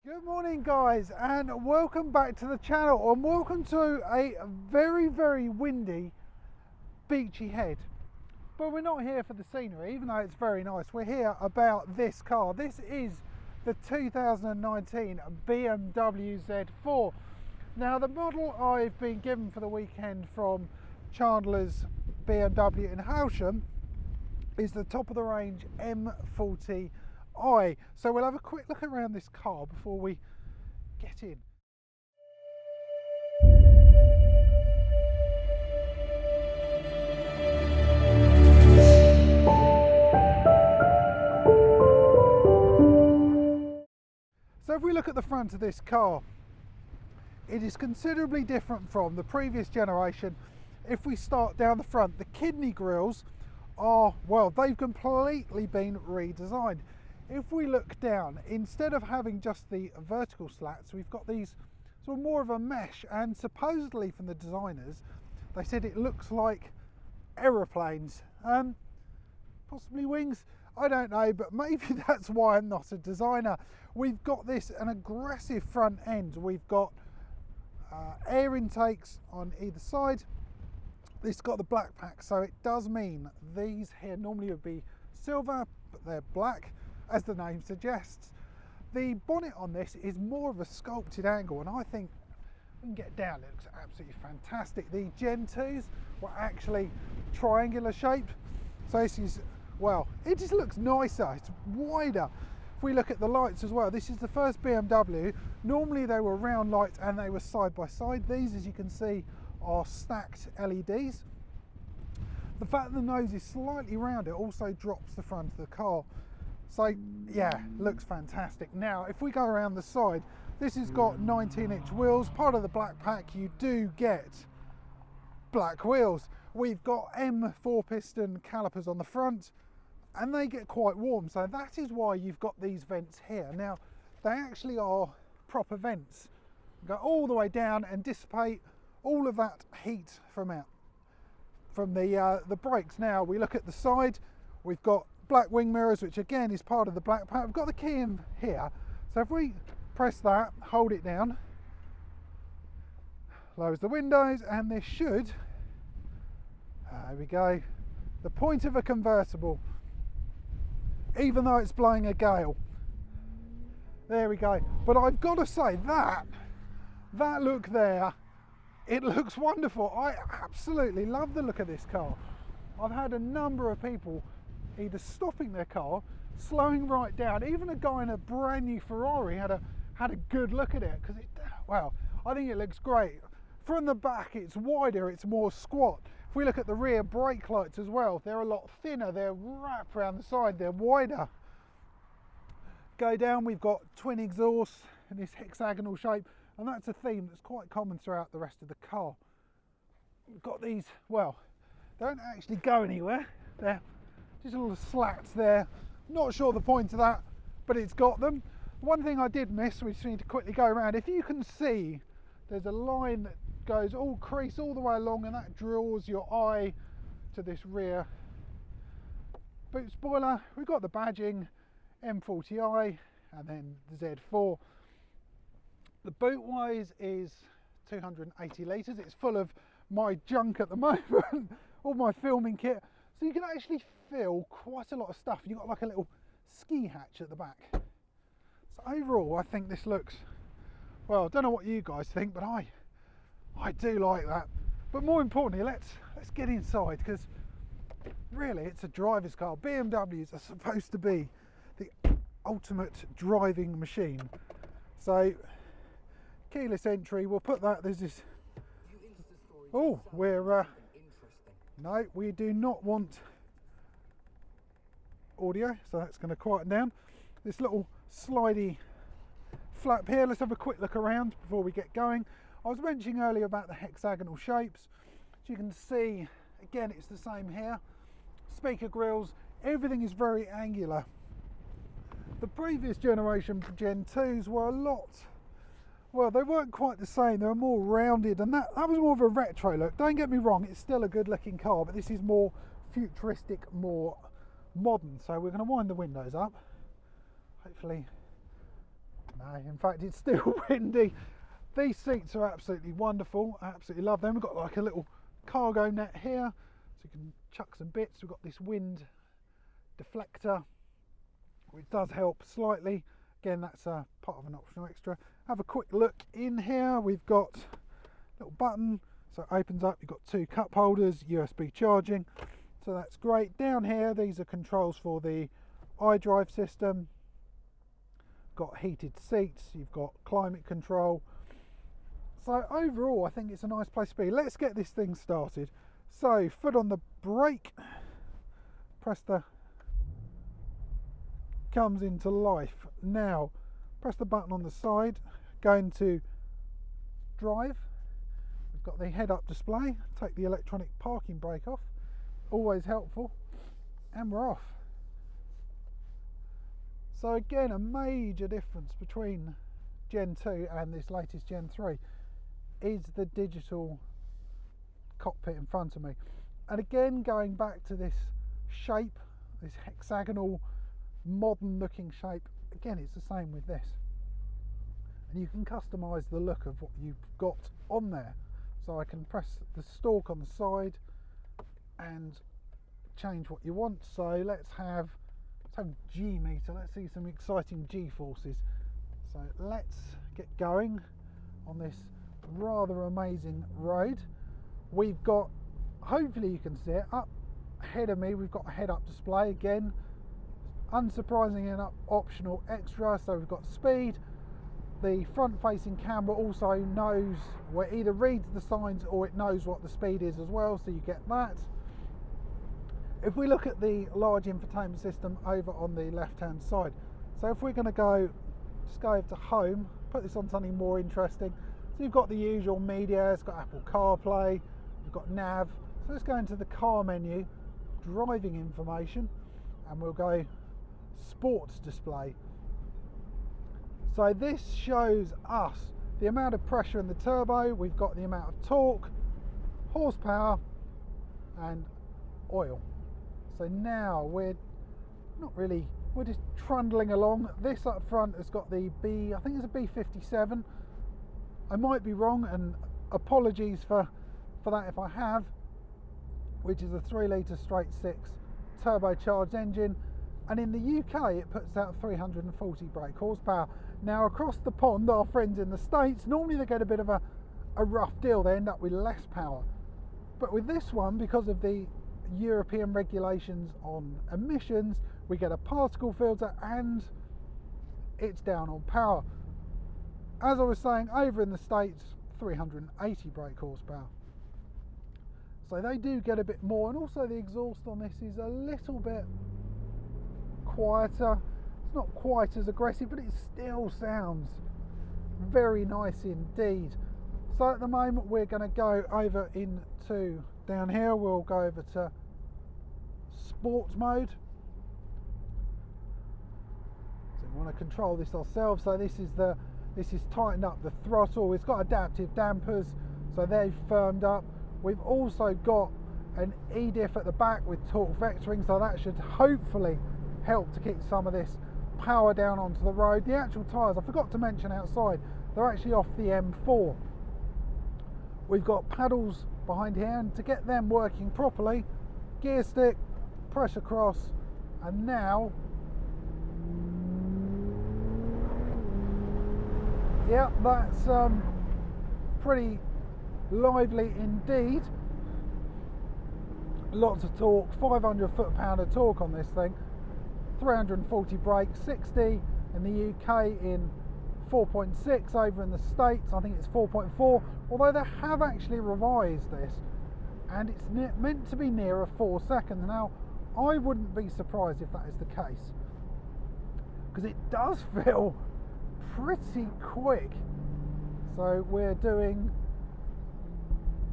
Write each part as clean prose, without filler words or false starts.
Good morning guys, and welcome back to the channel, and welcome to a very windy beachy head. But we're not here for the scenery, even though it's very nice. We're here about this car. This is the 2019 BMW Z4. Now, the model I've been given for the weekend from Chandler's BMW in Howsham is the top of the range M40i. So we'll have a quick look around this car before we get in. So if we look at the front of this car, it is considerably different from the previous generation. If we start down the front, the kidney grills are, well, they've completely been redesigned. If we look down, instead of having just the vertical slats, we've got these sort of more of a mesh, and supposedly from the designers, they said it looks like aeroplanes, possibly wings, I don't know, but maybe that's why I'm not a designer. We've got an aggressive front end. We've got air intakes on either side. This has got the black pack, so it does mean these here normally would be silver, but they're black, as the name suggests. The bonnet on this is more of a sculpted angle, and I think we can get down, it looks absolutely fantastic. The Gen 2s were actually triangular shaped, so this is, well, it just looks nicer, it's wider. If we look at the lights as well, this is the first BMW. Normally they were round lights and they were side by side. These, as you can see, are stacked LEDs. The fact that the nose is slightly round, it also drops the front of the car. So yeah, looks fantastic. Now, if we go around the side, this has got 19-inch wheels. Part of the black pack, you do get black wheels. We've got M4 piston calipers on the front, and they get quite warm. So that is why you've got these vents here. Now, they actually are proper vents. Go all the way down and dissipate all of that heat from the brakes. Now, we look at the side, we've got black wing mirrors, which again is part of the black pack. We've got the key in here, so if we press that, hold it down, lowers the windows, and this should, there we go, the point of a convertible, even though it's blowing a gale. There we go. But I've got to say, that look there, it looks wonderful. I absolutely love the look of this car. I've had a number of people either stopping their car, slowing right down. Even a guy in a brand new Ferrari had a good look at it, because well, I think it looks great. From the back, it's wider, it's more squat. If we look at the rear brake lights as well, they're a lot thinner, they're wrapped around the side, they're wider. Go down, we've got twin exhausts in this hexagonal shape, and that's a theme that's quite common throughout the rest of the car. We've got these, well, they don't actually go anywhere, they're just little slats there. Not sure the point of that, but it's got them. One thing I did miss, we just need to quickly go around. If you can see, there's a line that goes all crease all the way along, and that draws your eye to this rear boot spoiler. We've got the badging M40i and then the Z4. The boot wise is 280 litres. It's full of my junk at the moment, all my filming kit. So you can actually fill quite a lot of stuff. You've got like a little ski hatch at the back. So overall, I think this looks, well, I don't know what you guys think, but I do like that. But more importantly, let's get inside, because really it's a driver's car. BMWs are supposed to be the ultimate driving machine. So keyless entry, we'll put that, there's this, oh, we're no, we do not want audio, so that's going to quieten down. This little slidey flap here, let's have a quick look around before we get going. I was mentioning earlier about the hexagonal shapes. As you can see, again, it's the same here. Speaker grills, everything is very angular. The previous generation Gen 2s were a lot, well, they weren't quite the same, they were more rounded, and that was more of a retro look. Don't get me wrong, it's still a good looking car, but this is more futuristic, more modern. So we're going to wind the windows up, hopefully No, in fact it's still windy. These seats are absolutely wonderful. I absolutely love them. We've got like a little cargo net here, so you can chuck some bits. We've got this wind deflector, which does help slightly. Again, that's a part of an optional extra. Have a quick look in here. We've got a little button, so it opens up. You've got 2 cup holders, USB charging, so that's great. Down here, these are controls for the iDrive system. Got heated seats, you've got climate control. So overall, I think it's a nice place to be. Let's get this thing started. So, foot on the brake, press the, comes into life. Now, press the button on the side, go into drive. We've got the head-up display, take the electronic parking brake off, always helpful, and we're off. So again, a major difference between Gen 2 and this latest Gen 3 is the digital cockpit in front of me. And again, going back to this shape, this hexagonal, modern looking shape, again, it's the same with this. And you can customize the look of what you've got on there. So I can press the stalk on the side and change what you want. So let's have G meter. Let's see some exciting G forces. So let's get going on this rather amazing road. We've got, hopefully you can see it, up ahead of me we've got a head-up display. Again, unsurprisingly enough, optional extra. So we've got speed. The front-facing camera also knows, well, it either reads the signs or it knows what the speed is as well, so you get that. If we look at the large infotainment system over on the left-hand side, so if we're going to go, just go over to home, put this on something more interesting. So you've got the usual media, it's got Apple CarPlay, you've got nav. So let's go into the car menu, driving information, and we'll go sports display. So this shows us the amount of pressure in the turbo, we've got the amount of torque, horsepower, and oil. So now we're not really, we're just trundling along. This up front has got the B, I think it's a B57. I might be wrong, and apologies for that if I have, which is a 3-litre straight 6 turbocharged engine. And in the UK, it puts out 340 brake horsepower. Now across the pond, our friends in the States, normally they get a bit of a rough deal. They end up with less power. But with this one, because of the European regulations on emissions, we get a particle filter and it's down on power. As I was saying, over in the States, 380 brake horsepower. So they do get a bit more, and also the exhaust on this is a little bit quieter. It's not quite as aggressive, but it still sounds very nice indeed. So at the moment we're going to go over into, down here we'll go over to sports mode. So we want to control this ourselves. So this is tightened up the throttle. It's got adaptive dampers, so they've firmed up. We've also got an EDIF at the back with torque vectoring, so that should hopefully help to keep some of this power down onto the road. The actual tyres, I forgot to mention outside, they're actually off the M4. We've got paddles behind here, and to get them working properly, gear stick, press across, and now, yeah, that's pretty lively indeed. Lots of torque, 500 foot-pound of torque on this thing. 340 brake, 60 in the UK in 4.6, over in the States I think it's 4.4, although they have actually revised this and it's meant to be nearer 4 seconds. Now I wouldn't be surprised if that is the case, because it does feel pretty quick. So we're doing,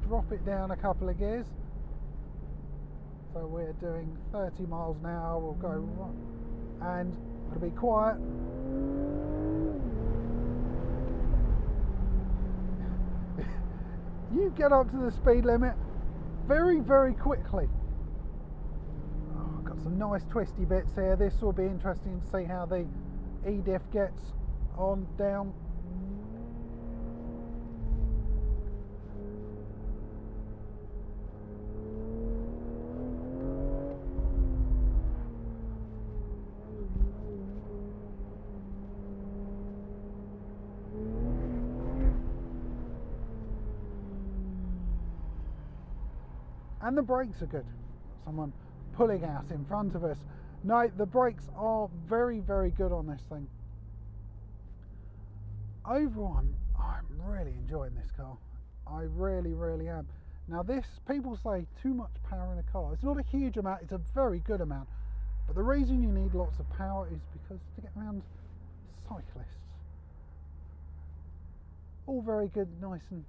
drop it down a couple of gears. So we're doing 30 miles an hour, we'll go, and it'll be quiet. You get up to the speed limit very, very quickly. Oh, got some nice twisty bits here. This will be interesting to see how the EDIF gets on, down. And the brakes are good. Someone pulling out in front of us. No, the brakes are very, very good on this thing. Overall, I'm really enjoying this car. I really, really am. Now this, people say too much power in a car. It's not a huge amount, it's a very good amount. But the reason you need lots of power is because to get around cyclists. All very good, nice and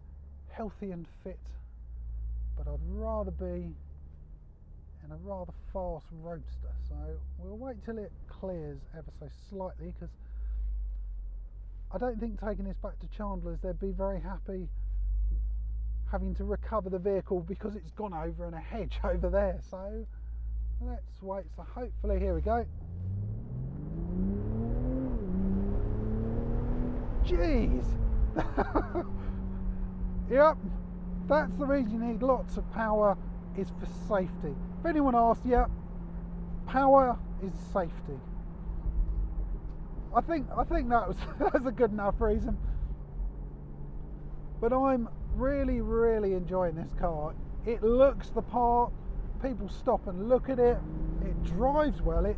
healthy and fit. But I'd rather be in a rather fast Roadster, so we'll wait till it clears ever so slightly, because I don't think taking this back to Chandler's they'd be very happy having to recover the vehicle because it's gone over in a hedge over there. So let's wait. So hopefully, here we go. Jeez. Yep. That's the reason you need lots of power, is for safety. If anyone asks, yeah, power is safety. I think that's a good enough reason. But I'm really, really enjoying this car. It looks the part. People stop and look at it. It drives well.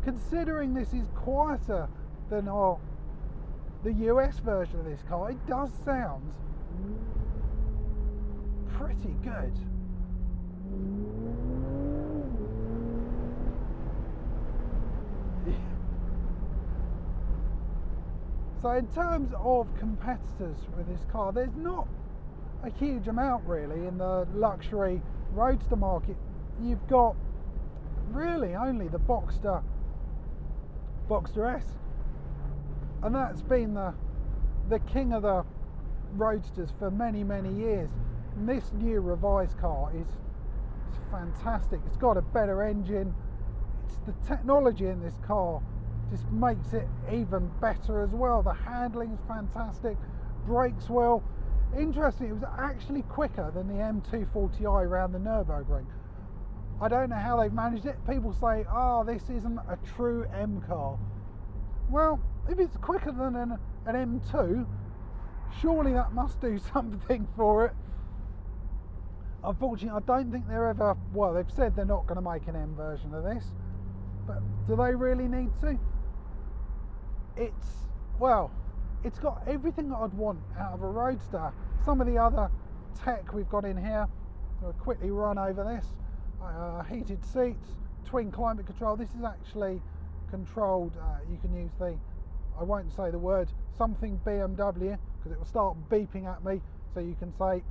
Considering this is quieter than the US version of this car, it does sound pretty good. So in terms of competitors with this car, there's not a huge amount really in the luxury Roadster market. You've got really only the Boxster S, and that's been the king of the Roadsters for many, many years. And this new revised car is fantastic. It's got a better engine. It's the technology in this car just makes it even better as well. The handling is fantastic, brakes well. Interesting, it was actually quicker than the M240i around the Nürburgring. I don't know how they've managed it. People say, oh, this isn't a true M car. Well, if it's quicker than an M2, surely that must do something for it. Unfortunately, I don't think they're ever, well, they've said they're not going to make an M version of this, but do they really need to? It's got everything that I'd want out of a Roadster. Some of the other tech we've got in here, I'll quickly run over this. Heated seats, twin climate control. This is actually controlled, you can use I won't say the word, something BMW, because it will start beeping at me, so you can say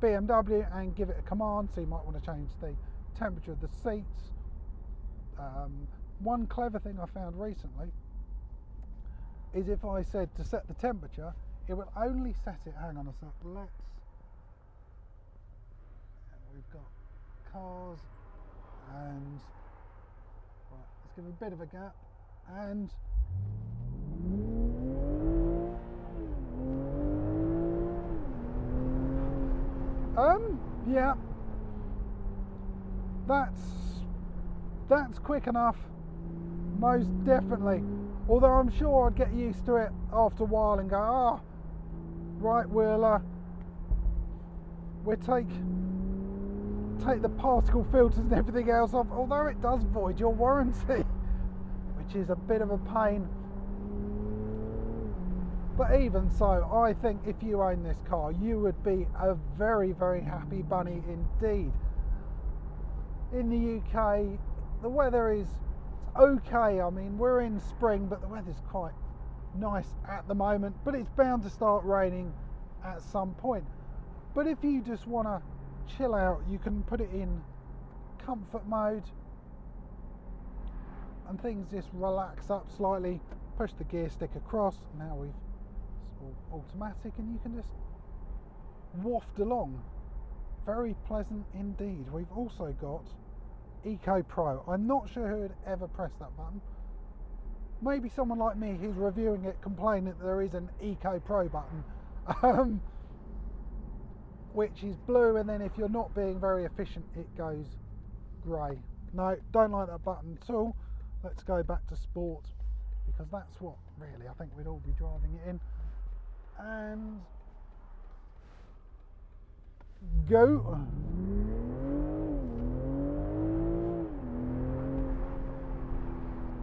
BMW and give it a command, so you might want to change the temperature of the seats. One clever thing I found recently is if I said to set the temperature, it will only set it, hang on a sec, we've got cars, and right, let's give it a bit of a gap, and yeah, that's quick enough, most definitely. Although I'm sure I'd get used to it after a while and go, right, we'll take the particle filters and everything else off, although it does void your warranty, which is a bit of a pain. But even so, I think if you own this car, you would be a very, very happy bunny indeed. In the UK, the weather is okay. I mean, we're in spring, but the weather's quite nice at the moment, but it's bound to start raining at some point. But if you just want to chill out, you can put it in comfort mode and things just relax up slightly. Push the gear stick across. Now it's all automatic, and you can just waft along. Very pleasant indeed. We've also got Eco Pro. I'm not sure who would ever press that button. maybe someone like me who's reviewing it complaining that there is an Eco Pro button, which is blue, and then if you're not being very efficient it goes grey. No, don't like that button at all. Let's go back to sport, because that's what really I think we'd all be driving it in. And go.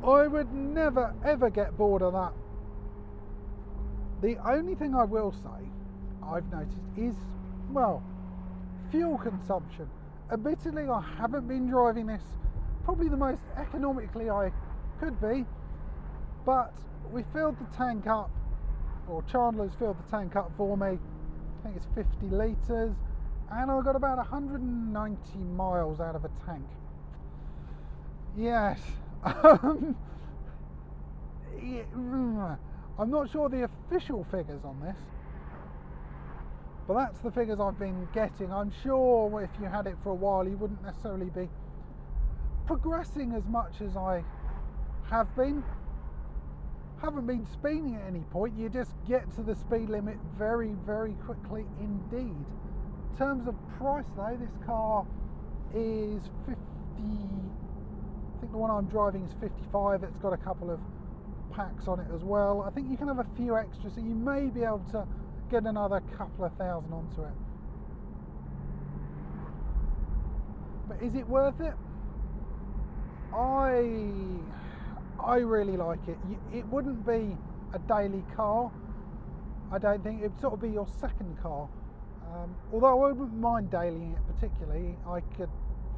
I would never ever get bored of that. The only thing I will say I've noticed is, well, fuel consumption. Admittedly, I haven't been driving this probably the most economically I could be, but we filled the tank up, or Chandler's filled the tank up for me. I think it's 50 litres, and I got about 190 miles out of a tank. Yes. I'm not sure the official figures on this, but that's the figures I've been getting. I'm sure if you had it for a while you wouldn't necessarily be progressing as much as I have been. Haven't been speeding at any point. You just get to the speed limit very, very quickly indeed. In terms of price though, this car is 50, I think the one I'm driving is 55. It's got a couple of packs on it as well. I think you can have a few extras, so you may be able to get another couple of thousand onto it. But is it worth it? I really like it. It wouldn't be a daily car. I don't think it'd sort of be your second car. Although I wouldn't mind dailying it particularly. I could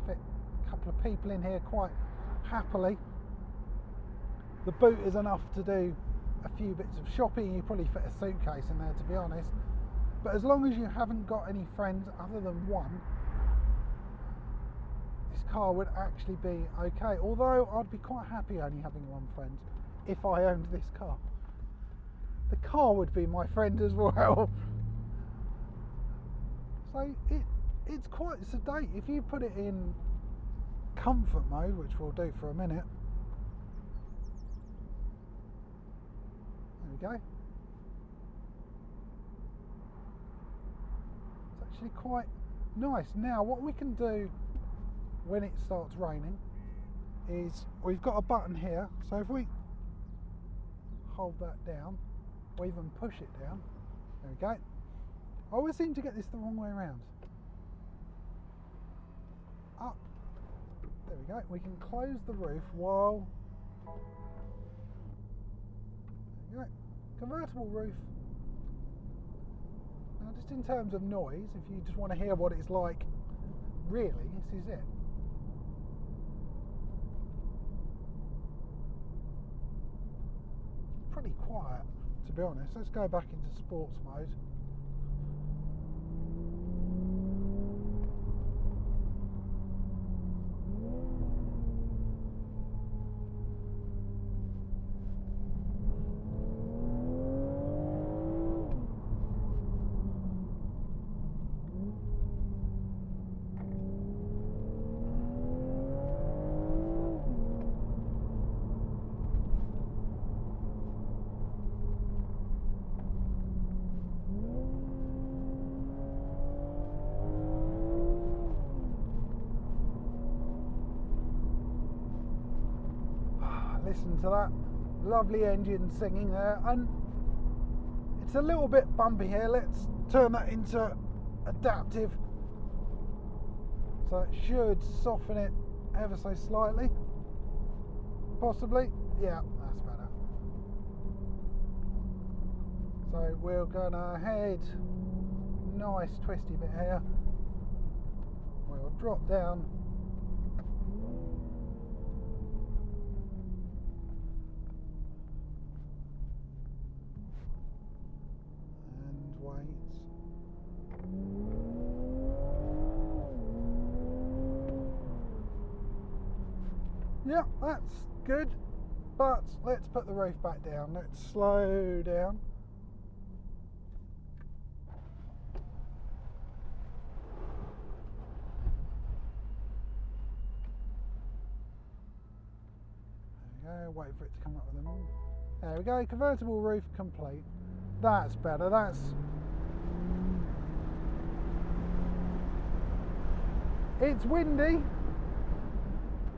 fit a couple of people in here quite happily. The boot is enough to do a few bits of shopping. You probably fit a suitcase in there, to be honest. But as long as you haven't got any friends other than one, this car would actually be okay. Although I'd be quite happy only having one friend if I owned this car. The car would be my friend as well. So it's quite sedate. If you put it in comfort mode, which we'll do for a minute. There we go. It's actually quite nice. Now what we can do when it starts raining is we've got a button here, so if we hold that down or even push it down, there we go. I always seem to get this the wrong way around. Up. There we go. We can close the roof while... There we go. Convertible roof. Now just in terms of noise, if you just want to hear what it's like, really, this is it. It's pretty quiet, to be honest. Let's go back into sports mode. Listen to that lovely engine singing there, and it's a little bit bumpy here. Let's turn that into adaptive, so it should soften it ever so slightly, possibly. Yeah, that's better. So we're gonna head nice twisty bit here. We'll drop down. Yeah, that's good, but let's put the roof back down. Let's slow down. There we go, Wait for it to come up with them. There we go, convertible roof complete. That's better, that's... It's windy.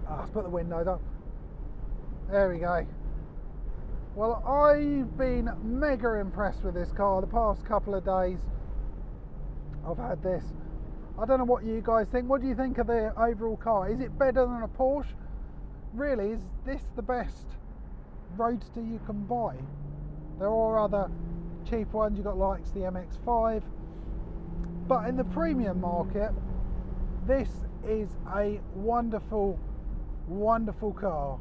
Let's put the windows up. There we go. Well, I've been mega impressed with this car the past couple of days I've had this. I don't know what you guys think. What do you think of the overall car? Is it better than a Porsche? Really, is this the best Roadster you can buy? There are other cheap ones, you've got likes the MX-5, but in the premium market, this is a wonderful, wonderful car.